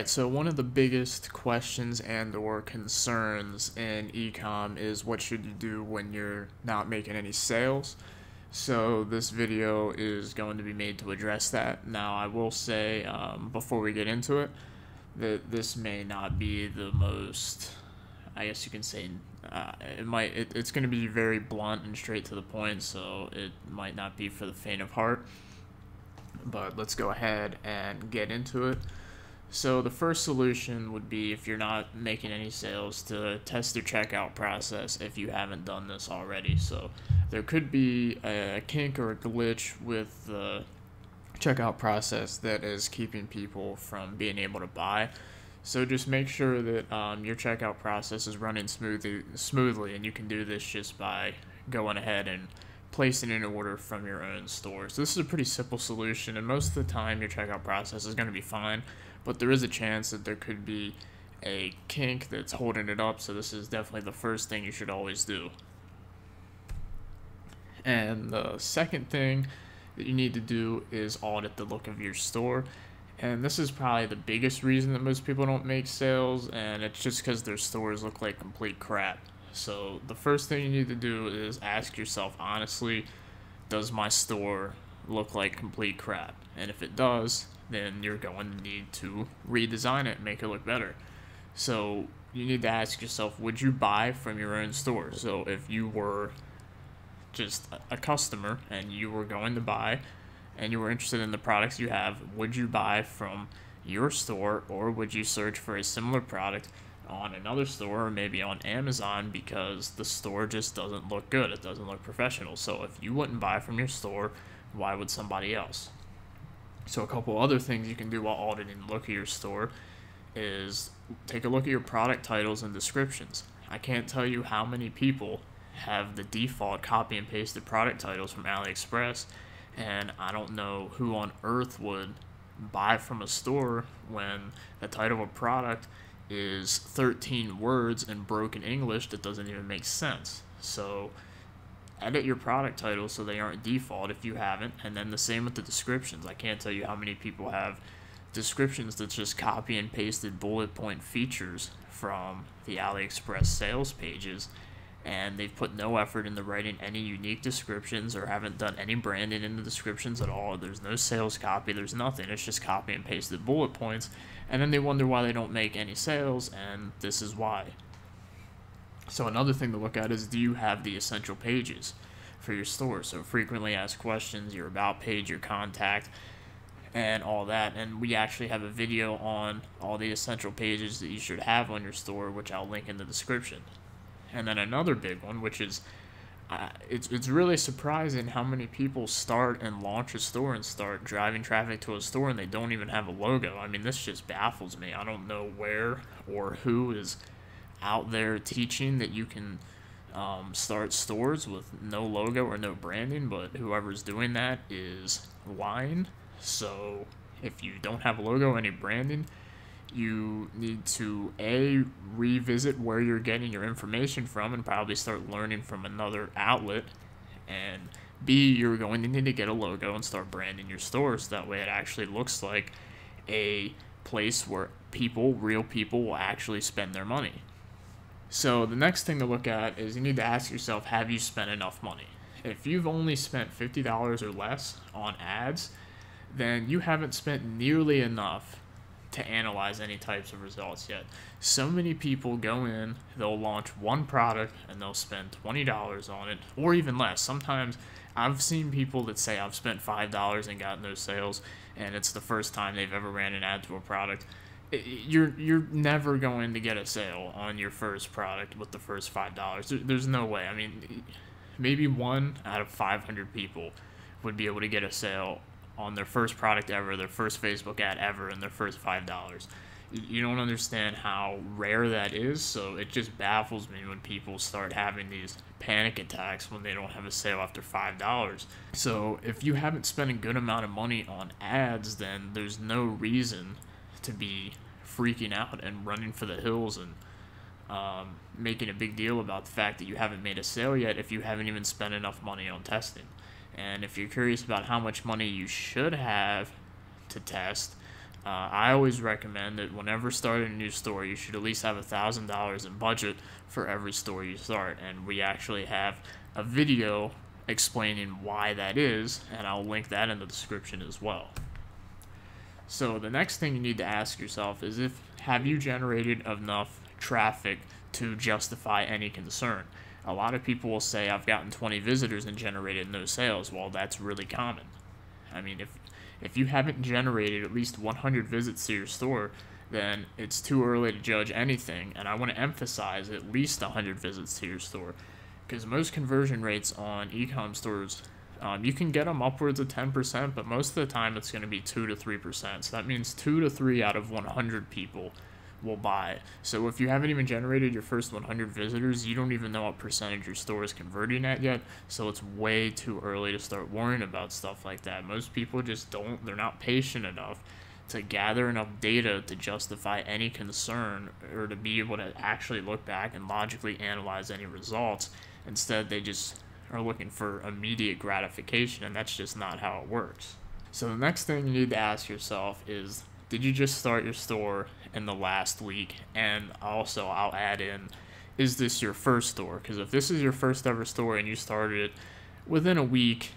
Alright, so one of the biggest questions and or concerns in ecom is what should you do when you're not making any sales. So this video is going to be made to address that. Now I will say before we get into it that this may not be the most, I guess you can say, it's going to be very blunt and straight to the point, so it might not be for the faint of heart. But let's go ahead and get into it. So the first solution would be, if you're not making any sales, to test your checkout process if you haven't done this already. So there could be a kink or a glitch with the checkout process that is keeping people from being able to buy. So just make sure that your checkout process is running smoothly, and you can do this just by going ahead and placing an order from your own store. So this is a pretty simple solution, and most of the time your checkout process is going to be fine, but there is a chance that there could be a kink that's holding it up, so this is definitely the first thing you should always do. And the second thing that you need to do is audit the look of your store. And this is probably the biggest reason that most people don't make sales, and it's just because their stores look like complete crap. So the first thing you need to do is ask yourself honestly, does my store look like complete crap? And if it does, then you're going to need to redesign it and make it look better. So you need to ask yourself, would you buy from your own store? So if you were just a customer and you were going to buy and you were interested in the products you have, would you buy from your store, or would you search for a similar product on another store or maybe on Amazon because the store just doesn't look good, it doesn't look professional? So if you wouldn't buy from your store, why would somebody else? So a couple other things you can do while auditing the look of your store is take a look at your product titles and descriptions. I can't tell you how many people have the default copy and pasted product titles from AliExpress, and I don't know who on earth would buy from a store when the title of a product is 13 words in broken English that doesn't even make sense. So edit your product titles so they aren't default if you haven't, and then the same with the descriptions. I can't tell you how many people have descriptions that's just copy and pasted bullet point features from the AliExpress sales pages, and they've put no effort into writing any unique descriptions or haven't done any branding in the descriptions at all. There's no sales copy, there's nothing, it's just copy and pasted bullet points, and then they wonder why they don't make any sales, and this is why. So another thing to look at is, do you have the essential pages for your store? So frequently asked questions, your about page, your contact, and all that. And we actually have a video on all the essential pages that you should have on your store, which I'll link in the description. And then another big one, which is, it's really surprising how many people start and launch a store and start driving traffic to a store and they don't even have a logo. I mean, this just baffles me. I don't know where or who is out there teaching that you can start stores with no logo or no branding, but whoever's doing that is lying. So if you don't have a logo, any branding, you need to A, revisit where you're getting your information from and probably start learning from another outlet, and B, you're going to need to get a logo and start branding your store so that way it actually looks like a place where real people will actually spend their money. So the next thing to look at is you need to ask yourself, have you spent enough money? If you've only spent $50 or less on ads, then you haven't spent nearly enough to analyze any types of results yet. So many people go in, they'll launch one product, and they'll spend $20 on it, or even less. Sometimes I've seen people that say, I've spent $5 and got no sales, and it's the first time they've ever ran an ad to a product. You're never going to get a sale on your first product with the first $5. There's no way. I mean, maybe 1 out of 500 people would be able to get a sale on their first product ever, their first Facebook ad ever, and their first $5. You don't understand how rare that is, so it just baffles me when people start having these panic attacks when they don't have a sale after $5. So if you haven't spent a good amount of money on ads, then there's no reason to be freaking out and running for the hills and making a big deal about the fact that you haven't made a sale yet if you haven't even spent enough money on testing. And if you're curious about how much money you should have to test, I always recommend that whenever starting a new store, you should at least have $1,000 in budget for every store you start. And we actually have a video explaining why that is, and I'll link that in the description as well. So the next thing you need to ask yourself is, have you generated enough traffic to justify any concern? A lot of people will say, I've gotten 20 visitors and generated no sales. Well, that's really common. I mean, if you haven't generated at least 100 visits to your store, then it's too early to judge anything. And I want to emphasize at least 100 visits to your store, because most conversion rates on e-com stores, you can get them upwards of 10%, but most of the time it's going to be 2 to 3%. So that means 2 to 3 out of 100 people will buy it. So if you haven't even generated your first 100 visitors, you don't even know what percentage your store is converting at yet. So it's way too early to start worrying about stuff like that. Most people just they're not patient enough to gather enough data to justify any concern, or to be able to actually look back and logically analyze any results. Instead, they just are looking for immediate gratification, and that's just not how it works. So the next thing you need to ask yourself is, did you just start your store in the last week? And also, I'll add in, is this your first store? Because if this is your first ever store and you started it within a week,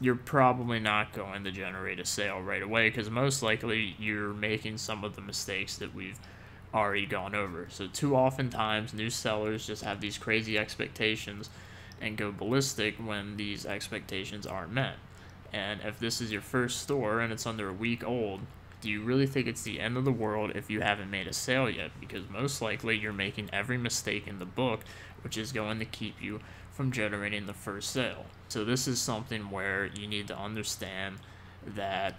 you're probably not going to generate a sale right away, because most likely you're making some of the mistakes that we've already gone over. So too often times new sellers just have these crazy expectations and go ballistic when these expectations aren't met. And if this is your first store and it's under a week old, do you really think it's the end of the world if you haven't made a sale yet? Because most likely you're making every mistake in the book, which is going to keep you from generating the first sale. So this is something where you need to understand that,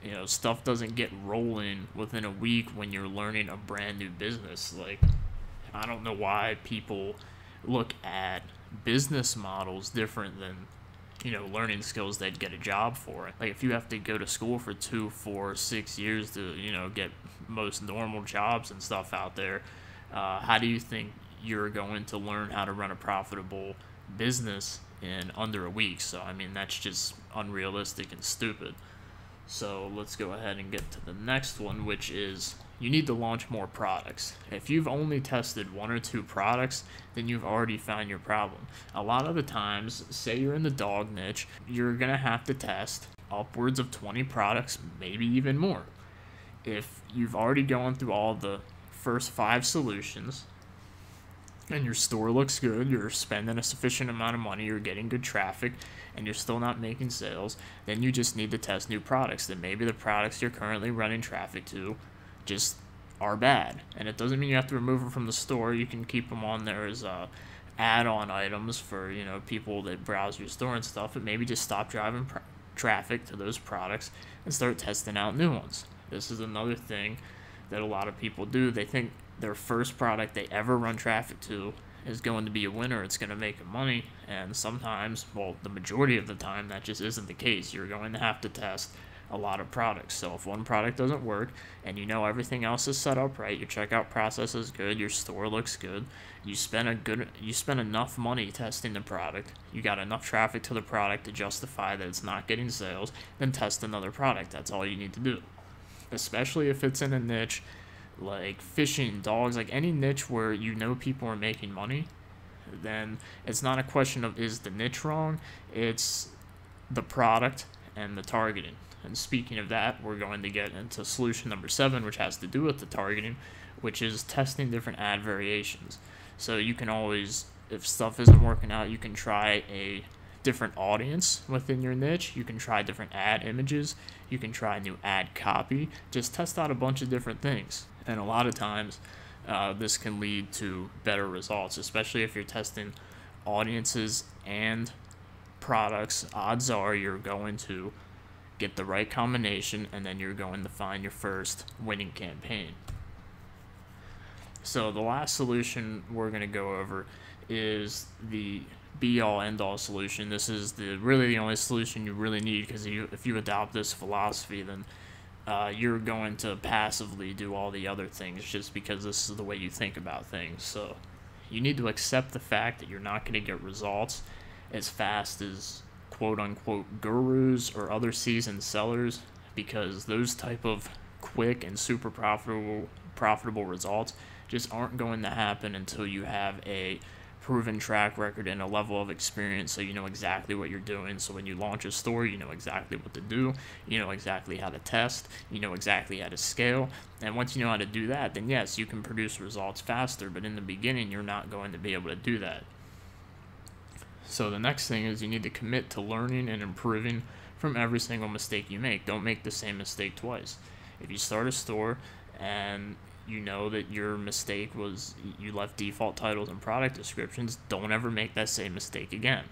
you know, stuff doesn't get rolling within a week when you're learning a brand new business. Like, I don't know why people look at business models different than, you know, learning skills they'd get a job for. Like, if you have to go to school for 2, 4, 6 years to, you know, get most normal jobs and stuff out there, how do you think you're going to learn how to run a profitable business in under a week? So, I mean, that's just unrealistic and stupid. So let's go ahead and get to the next one, which is, you need to launch more products. If you've only tested 1 or 2 products, then you've already found your problem. A lot of the times, say you're in the dog niche, you're going to have to test upwards of 20 products, maybe even more. If you've already gone through all the first 5 solutions, and your store looks good, you're spending a sufficient amount of money, you're getting good traffic, and you're still not making sales, then you just need to test new products. Then maybe the products you're currently running traffic to just are bad. And it doesn't mean you have to remove them from the store. You can keep them on there as add-on items for, you know, people that browse your store and stuff, but maybe just stop driving traffic to those products and start testing out new ones. This is another thing that a lot of people do. They think their first product they ever run traffic to is going to be a winner, it's going to make them money, and sometimes, well, the majority of the time, that just isn't the case. You're going to have to test a lot of products. So if one product doesn't work and you know everything else is set up right, your checkout process is good, your store looks good, you spend enough money testing the product, you got enough traffic to the product to justify that it's not getting sales, then test another product. That's all you need to do. Especially if it's in a niche like fishing, dogs, like any niche where you know people are making money, then it's not a question of is the niche wrong, it's the product and the targeting. And speaking of that, we're going to get into solution number 7, which has to do with the targeting, which is testing different ad variations. So you can always, if stuff isn't working out, you can try a different audience within your niche, you can try different ad images, you can try new ad copy, just test out a bunch of different things. And a lot of times, this can lead to better results, especially if you're testing audiences and products. Odds are you're going to get the right combination, and then you're going to find your first winning campaign. So the last solution we're going to go over is the be-all, end-all solution. This is really the only solution you really need, because if you adopt this philosophy, then you're going to passively do all the other things just because this is the way you think about things. So you need to accept the fact that you're not going to get results as fast as quote-unquote gurus or other seasoned sellers. because those type of quick and super profitable results just aren't going to happen until you have a proven track record and a level of experience, so you know exactly what you're doing. So when you launch a store, you know exactly what to do, you know exactly how to test, you know exactly how to scale. And once you know how to do that, then yes, you can produce results faster, but in the beginning you're not going to be able to do that. So the next thing is you need to commit to learning and improving from every single mistake you make. Don't make the same mistake twice. If you start a store and you know that your mistake was you left default titles and product descriptions, don't ever make that same mistake again.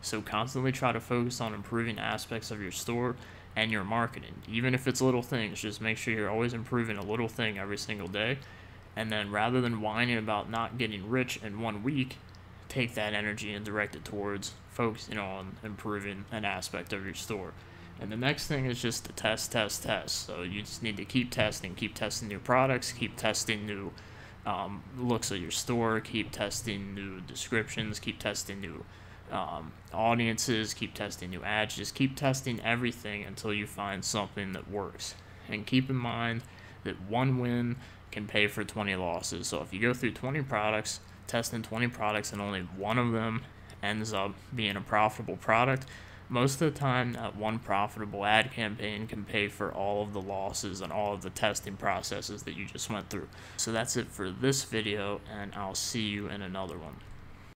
So constantly try to focus on improving aspects of your store and your marketing. Even if it's little things, just make sure you're always improving a little thing every single day. And then rather than whining about not getting rich in 1 week, take that energy and direct it towards focusing on improving an aspect of your store. And the next thing is just to test. So you just need to keep testing new products, keep testing new looks of your store, keep testing new descriptions, keep testing new audiences, keep testing new ads. Just keep testing everything until you find something that works. And keep in mind that 1 win can pay for 20 losses. So if you go through 20 products, testing 20 products, and only 1 of them ends up being a profitable product, most of the time that 1 profitable ad campaign can pay for all of the losses and all of the testing processes that you just went through. So that's it for this video, and I'll see you in another one.